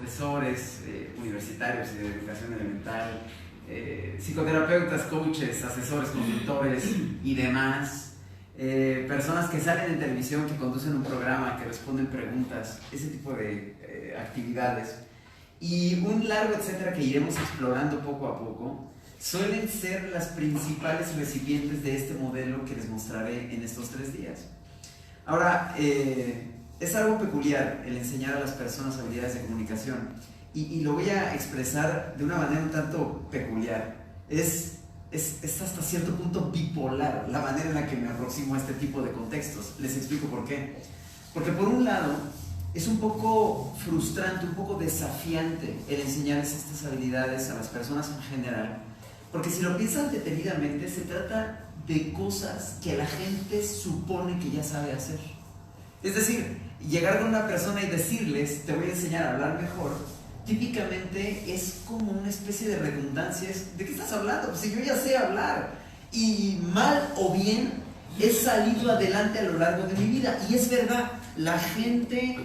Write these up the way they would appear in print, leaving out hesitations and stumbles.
profesores universitarios y de educación elemental, psicoterapeutas, coaches, asesores, consultores y demás, personas que salen en televisión, que conducen un programa, que responden preguntas, ese tipo de actividades, y un largo etcétera que iremos explorando poco a poco, suelen ser las principales recipientes de este modelo que les mostraré en estos 3 días. Ahora, es algo peculiar el enseñar a las personas habilidades de comunicación, y lo voy a expresar de una manera un tanto peculiar. Es hasta cierto punto bipolar la manera en la que me aproximo a este tipo de contextos. Les explico por qué. Porque por un lado, es un poco frustrante, un poco desafiante el enseñarles estas habilidades a las personas en general, porque si lo piensan detenidamente, se trata de cosas que la gente supone que ya sabe hacer. Es decir, llegar con una persona y decirles, te voy a enseñar a hablar mejor, típicamente es como una especie de redundancia. ¿De qué estás hablando? Pues si yo ya sé hablar, y mal o bien he salido adelante a lo largo de mi vida. Y es verdad, la gente,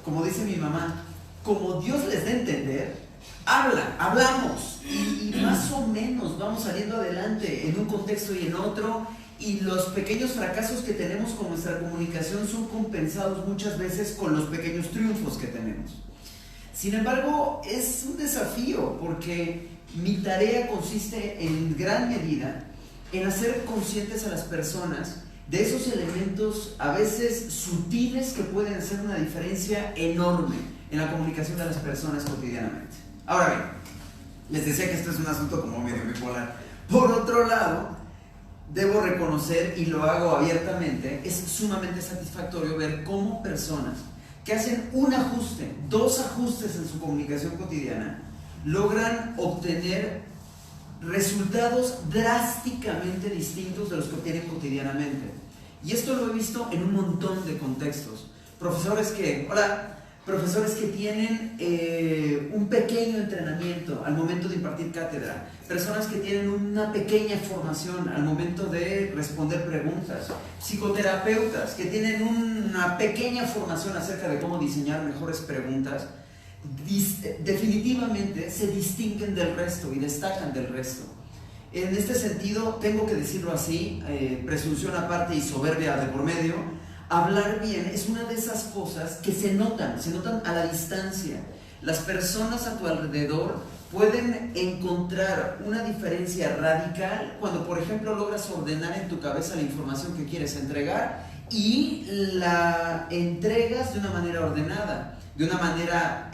como dice mi mamá, como Dios les dé a entender, hablamos y más o menos vamos saliendo adelante en un contexto y en otro, y los pequeños fracasos que tenemos con nuestra comunicación son compensados muchas veces con los pequeños triunfos que tenemos. Sin embargo, es un desafío, porque mi tarea consiste en gran medida en hacer conscientes a las personas de esos elementos a veces sutiles que pueden hacer una diferencia enorme en la comunicación de las personas cotidianamente. Ahora bien, les decía que esto es un asunto como medio bipolar. Por otro lado, debo reconocer, y lo hago abiertamente, es sumamente satisfactorio ver cómo personas que hacen un ajuste, 2 ajustes en su comunicación cotidiana, logran obtener resultados drásticamente distintos de los que obtienen cotidianamente. Y esto lo he visto en un montón de contextos. Profesores que tienen un pequeño entrenamiento al momento de impartir cátedra, personas que tienen una pequeña formación al momento de responder preguntas, psicoterapeutas que tienen una pequeña formación acerca de cómo diseñar mejores preguntas, definitivamente se distinguen del resto y destacan del resto. En este sentido, tengo que decirlo así, presunción aparte y soberbia de por medio, hablar bien es una de esas cosas que se notan a la distancia. Las personas a tu alrededor pueden encontrar una diferencia radical cuando, por ejemplo, logras ordenar en tu cabeza la información que quieres entregar y la entregas de una manera ordenada, de una manera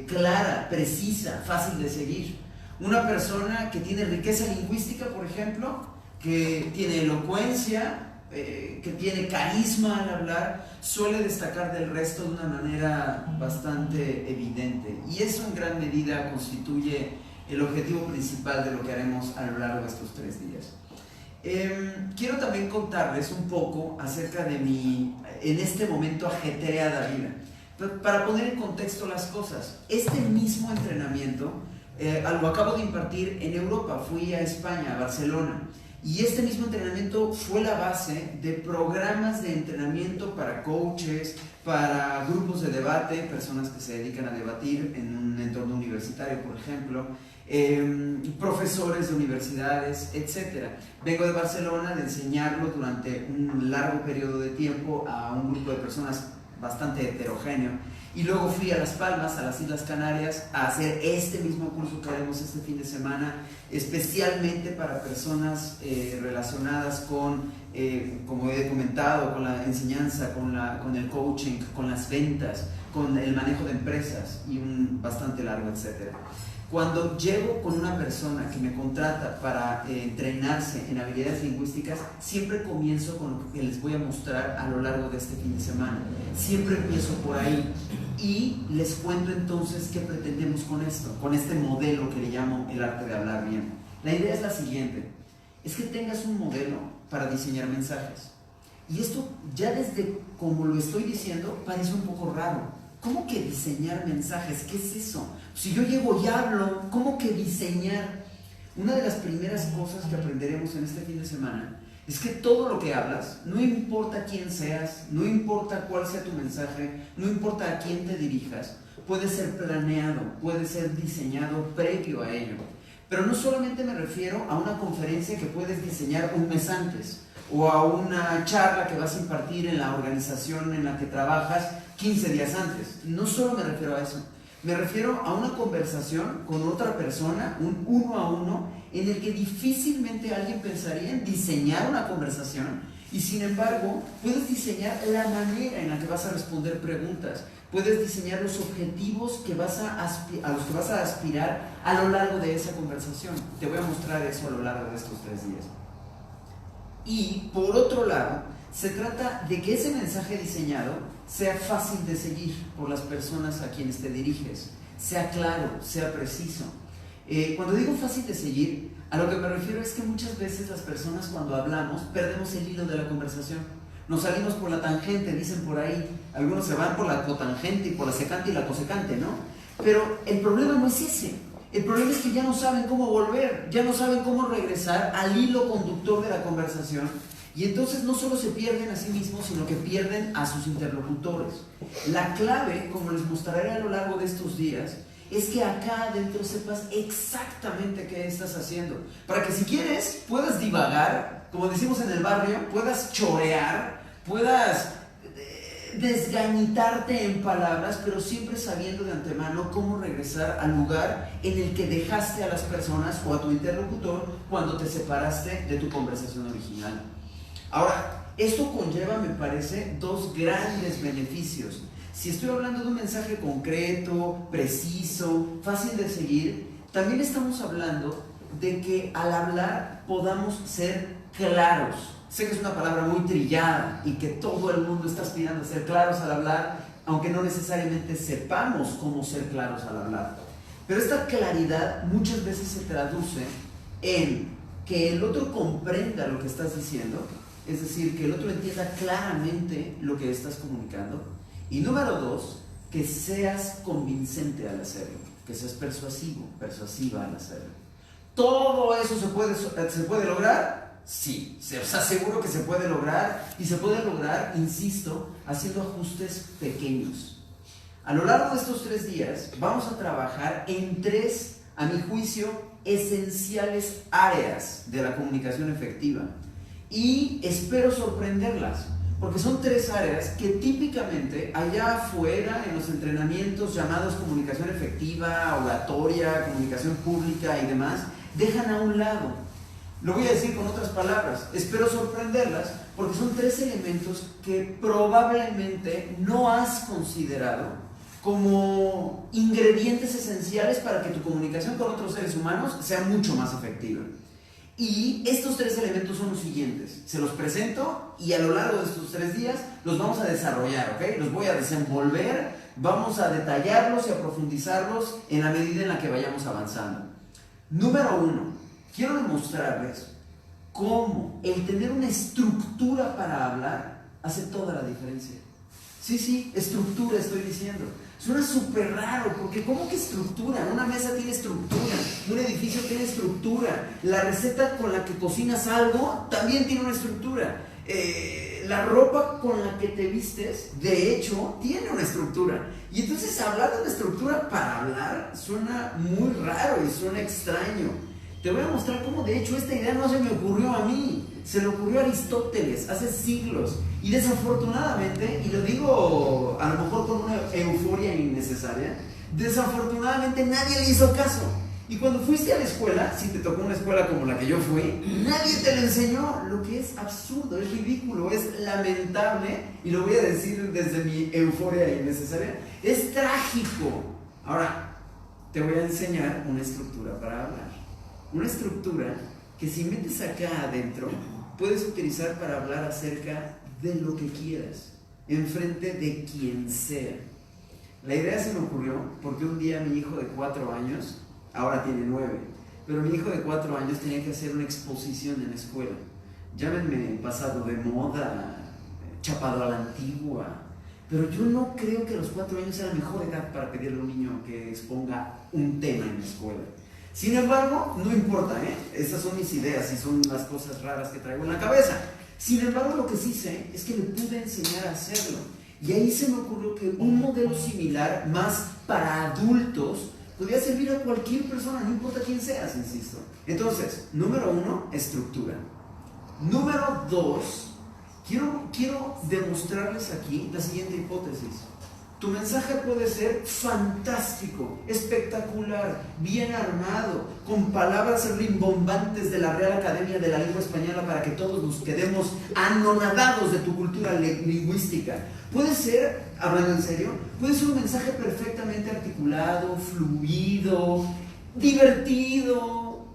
clara, precisa, fácil de seguir. Una persona que tiene riqueza lingüística, por ejemplo, que tiene elocuencia, que tiene carisma al hablar, suele destacar del resto de una manera bastante evidente, y eso en gran medida constituye el objetivo principal de lo que haremos a lo largo de estos 3 días. Quiero también contarles un poco acerca de mi, en este momento, ajetreada vida, para poner en contexto las cosas. Este mismo entrenamiento lo acabo de impartir en Europa. Fui a España, a Barcelona, y este mismo entrenamiento fue la base de programas de entrenamiento para coaches, para grupos de debate, personas que se dedican a debatir en un entorno universitario, por ejemplo, profesores de universidades, etc. Vengo de Barcelona de enseñarlo durante un largo periodo de tiempo a un grupo de personas bastante heterogéneo, y luego fui a Las Palmas, a las Islas Canarias, a hacer este mismo curso que haremos este fin de semana, especialmente para personas relacionadas con, como he comentado, con la enseñanza, con el coaching, con las ventas, con el manejo de empresas y un bastante largo etcétera. Cuando llego con una persona que me contrata para entrenarse en habilidades lingüísticas, siempre comienzo con lo que les voy a mostrar a lo largo de este fin de semana. Siempre empiezo por ahí y les cuento entonces qué pretendemos con esto, con este modelo que le llamo el arte de hablar bien. La idea es la siguiente: es que tengas un modelo para diseñar mensajes. Y esto, ya desde como lo estoy diciendo, parece un poco raro. ¿Cómo que diseñar mensajes? ¿Qué es eso? Si yo llego y hablo, ¿cómo que diseñar? Una de las primeras cosas que aprenderemos en este fin de semana es que todo lo que hablas, no importa quién seas, no importa cuál sea tu mensaje, no importa a quién te dirijas, puede ser planeado, puede ser diseñado previo a ello. Pero no solamente me refiero a una conferencia que puedes diseñar un mes antes, o a una charla que vas a impartir en la organización en la que trabajas 15 días antes. No solo me refiero a eso. Me refiero a una conversación con otra persona, un uno a uno, en el que difícilmente alguien pensaría en diseñar una conversación, y sin embargo puedes diseñar la manera en la que vas a responder preguntas, puedes diseñar los objetivos que vas a los que vas a aspirar a lo largo de esa conversación. Te voy a mostrar eso a lo largo de estos 3 días. Y por otro lado, se trata de que ese mensaje diseñado sea fácil de seguir por las personas a quienes te diriges, sea claro, sea preciso. Cuando digo fácil de seguir, a lo que me refiero es que muchas veces las personas, cuando hablamos, perdemos el hilo de la conversación. Nos salimos por la tangente, dicen por ahí. Algunos se van por la cotangente y por la secante y la cosecante, ¿no? Pero el problema no es ese. El problema es que ya no saben cómo volver, ya no saben cómo regresar al hilo conductor de la conversación, y entonces no solo se pierden a sí mismos, sino que pierden a sus interlocutores. La clave, como les mostraré a lo largo de estos días, es que acá adentro sepas exactamente qué estás haciendo, para que si quieres puedas divagar, como decimos en el barrio, puedas chorear, puedas desgañitarte en palabras, pero siempre sabiendo de antemano cómo regresar al lugar en el que dejaste a las personas o a tu interlocutor cuando te separaste de tu conversación original. Ahora, esto conlleva, me parece, 2 grandes beneficios. Si estoy hablando de un mensaje concreto, preciso, fácil de seguir, también estamos hablando de que al hablar podamos ser claros. Sé que es una palabra muy trillada y que todo el mundo está aspirando a ser claros al hablar, aunque no necesariamente sepamos cómo ser claros al hablar. Pero esta claridad muchas veces se traduce en que el otro comprenda lo que estás diciendo, es decir, que el otro entienda claramente lo que estás comunicando. Y número 2, que seas convincente al hacerlo, que seas persuasivo, persuasiva al hacerlo. ¿Todo eso se puede lograr? Sí, os aseguro que se puede lograr, y se puede lograr, insisto, haciendo ajustes pequeños. A lo largo de estos 3 días vamos a trabajar en 3, a mi juicio, esenciales áreas de la comunicación efectiva, y espero sorprenderlas, porque son 3 áreas que típicamente allá afuera en los entrenamientos llamados comunicación efectiva, oratoria, comunicación pública y demás, dejan a un lado. Lo voy a decir con otras palabras, espero sorprenderlas, porque son 3 elementos que probablemente no has considerado como ingredientes esenciales para que tu comunicación con otros seres humanos sea mucho más efectiva. Y estos 3 elementos son los siguientes. Se los presento y a lo largo de estos 3 días los vamos a desarrollar, ¿ok? Los voy a desenvolver, vamos a detallarlos y a profundizarlos en la medida en la que vayamos avanzando. Número 1, quiero demostrarles cómo el tener una estructura para hablar hace toda la diferencia. Sí, estructura estoy diciendo. Suena súper raro, porque ¿cómo que estructura? Una mesa tiene estructura, un edificio tiene estructura, la receta con la que cocinas algo también tiene una estructura, la ropa con la que te vistes, de hecho, tiene una estructura. Y entonces hablar de una estructura para hablar suena muy raro y suena extraño. Te voy a mostrar cómo de hecho esta idea no se me ocurrió a mí, se le ocurrió a Aristóteles hace siglos, y desafortunadamente, y lo digo a lo mejor con una euforia innecesaria, desafortunadamente nadie le hizo caso. Y cuando fuiste a la escuela, si te tocó una escuela como la que yo fui, nadie te lo enseñó, lo que es absurdo, es ridículo, es lamentable, y lo voy a decir desde mi euforia innecesaria, es trágico. Ahora, te voy a enseñar una estructura para hablar. Una estructura que si metes acá adentro, puedes utilizar para hablar acerca de lo que quieras, enfrente de quien sea. La idea se me ocurrió porque un día mi hijo de 4 años, ahora tiene 9, pero mi hijo de 4 años tenía que hacer una exposición en la escuela. Llámenme pasado de moda, chapado a la antigua, pero yo no creo que a los 4 años sea la mejor edad para pedirle a un niño que exponga un tema en la escuela. Sin embargo, no importa, esas son mis ideas y son las cosas raras que traigo en la cabeza. Sin embargo, lo que sí sé es que le pude enseñar a hacerlo. Y ahí se me ocurrió que un modelo similar, más para adultos, podría servir a cualquier persona, no importa quién seas, insisto. Entonces, número 1, estructura. Número 2, quiero demostrarles aquí la siguiente hipótesis. Tu mensaje puede ser fantástico, espectacular, bien armado, con palabras rimbombantes de la Real Academia de la Lengua Española para que todos nos quedemos anonadados de tu cultura lingüística. Puede ser, hablando en serio, puede ser un mensaje perfectamente articulado, fluido, divertido.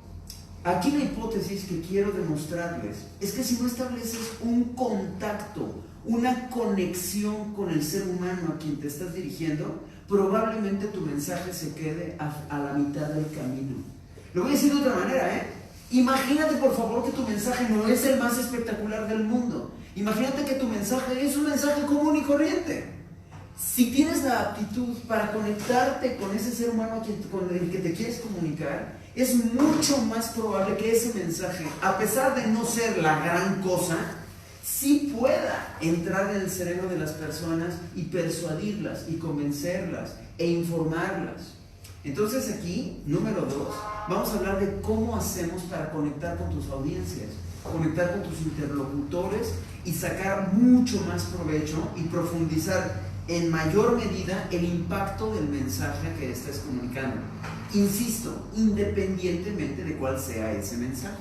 Aquí la hipótesis que quiero demostrarles es que si no estableces un contacto, una conexión con el ser humano a quien te estás dirigiendo, probablemente tu mensaje se quede a la mitad del camino. Lo voy a decir de otra manera, Imagínate por favor que tu mensaje no es el más espectacular del mundo. Imagínate que tu mensaje es un mensaje común y corriente. Si tienes la aptitud para conectarte con ese ser humano con el que te quieres comunicar, es mucho más probable que ese mensaje, a pesar de no ser la gran cosa, sí pueda entrar en el cerebro de las personas y persuadirlas y convencerlas e informarlas. Entonces aquí, número 2, vamos a hablar de cómo hacemos para conectar con tus audiencias, conectar con tus interlocutores y sacar mucho más provecho y profundizar en mayor medida el impacto del mensaje que estés comunicando. Insisto, independientemente de cuál sea ese mensaje.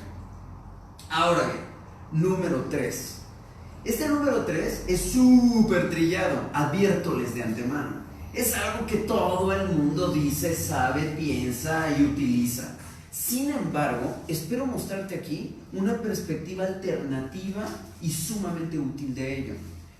Ahora bien, número 3. Este número 3 es súper trillado, adviértoles de antemano. Es algo que todo el mundo dice, sabe, piensa y utiliza. Sin embargo, espero mostrarte aquí una perspectiva alternativa y sumamente útil de ello.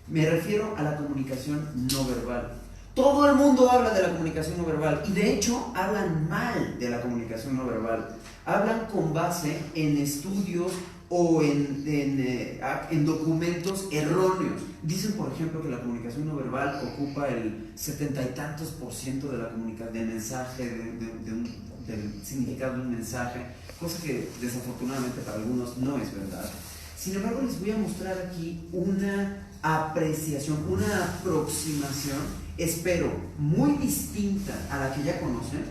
Me refiero a la comunicación no verbal. Todo el mundo habla de la comunicación no verbal y de hecho hablan mal de la comunicación no verbal. Hablan con base en estudios o en documentos erróneos. Dicen, por ejemplo, que la comunicación no verbal ocupa el 70 y tantos % de la comunicación, del mensaje, del significado de un mensaje, cosa que desafortunadamente para algunos no es verdad. Sin embargo, les voy a mostrar aquí una apreciación, una aproximación, espero, muy distinta a la que ya conocen.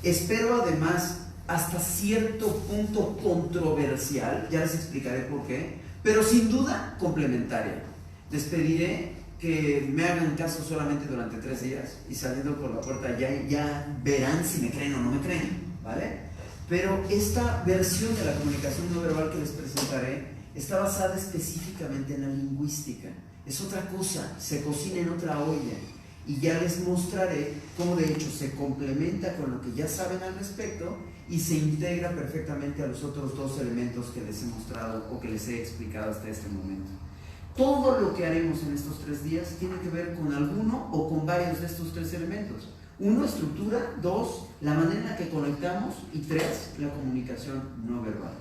Espero además hasta cierto punto controversial, ya les explicaré por qué, pero sin duda complementaria. Les pediré que me hagan caso solamente durante 3 días y saliendo por la puerta ya verán si me creen o no me creen, ¿vale? Pero esta versión de la comunicación no verbal que les presentaré está basada específicamente en la lingüística. Es otra cosa, se cocina en otra olla y ya les mostraré cómo de hecho se complementa con lo que ya saben al respecto y se integra perfectamente a los otros 2 elementos que les he mostrado o que les he explicado hasta este momento. Todo lo que haremos en estos 3 días tiene que ver con alguno o con varios de estos 3 elementos. 1, estructura. 2, la manera en la que conectamos. Y 3, la comunicación no verbal.